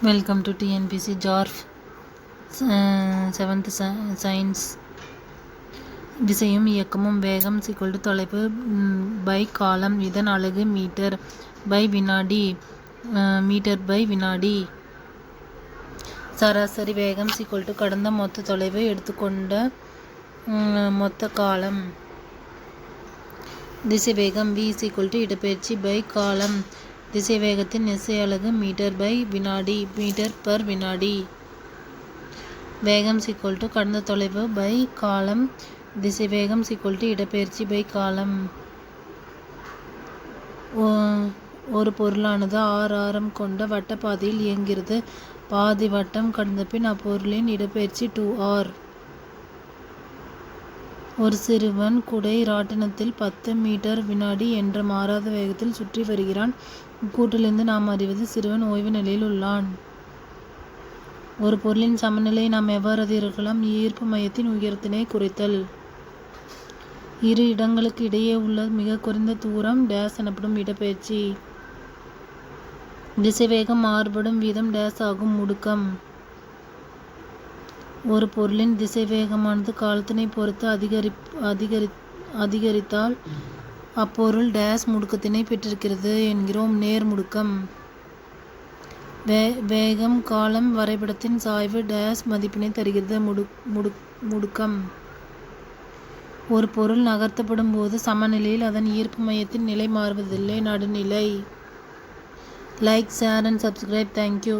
Welcome to TNPSC ஜார்ஃப் 7th science. விசையும் இயக்கமும். வேகம் தொலைவு பை காலம். இதன் அலகு மீட்டர் பை வினாடி. மீட்டர் பை வினாடி. சராசரி வேகம் கடந்த மொத்த தொலைவு எடுத்துக்கொண்ட மொத்த காலம். திசை வேகம் v இடப்பெயர்ச்சி பை காலம். திசை வேகத்தின் எஸ்ஐ அலகு மீட்டர் பை வினாடி. மீட்டர் பர் வினாடி. வேகம் கடந்த தொலைவு பை காலம். திசை வேகம் இடப்பெயர்ச்சி பை காலம். ஒரு பொருளானது r ஆரம் கொண்ட வட்டப்பாதையில் இயங்குகிறது. பாதி வட்டம் கடந்த பின் அப்பொருளின் இடப்பெயர்ச்சி 2r. ஒரு சிறுவன் குடை ராட்டினத்தில் 10 மீட்டர் வினாடி என்ற மாறாத வேகத்தில் சுற்றி வருகிறான். இக்கூற்றிலிருந்து நாம் அறிவது சிறுவன் ஓய்வு நிலையில் உள்ளான். ஒரு பொருளின் சமநிலையை நாம் எவ்வாறு அறியலாம்? ஈர்ப்பு மையத்தின் உயரத்தினை குறைத்தல். இரு இடங்களுக்கு இடையே உள்ள மிக குறைந்த தூரம் டேஸ் எனப்படும் இடப்பெயர்ச்சி. திசைவேகம் மாறுபடும் வீதம் டேஸ் ஆகும். முடுக்கம். ஒரு பொருளின் திசைவேகமானது காலத்தினை பொறுத்து அதிகரித்தால் அப்பொருள் டேஸ் முடுக்கத்தினை பெற்றிருக்கிறது என்கிறோம். நேர் முடுக்கம். வேகம் காலம் வரைபடத்தின் சாய்வு டேஸ் மதிப்பினை தருகிறது. முடுக்கம். ஒரு பொருள் நகர்த்தப்படும் போது சமநிலையில் அதன் ஈர்ப்பு மையத்தின் நிலை மாறுவதில்லை. நடுநிலை. Like, share and subscribe. Thank you.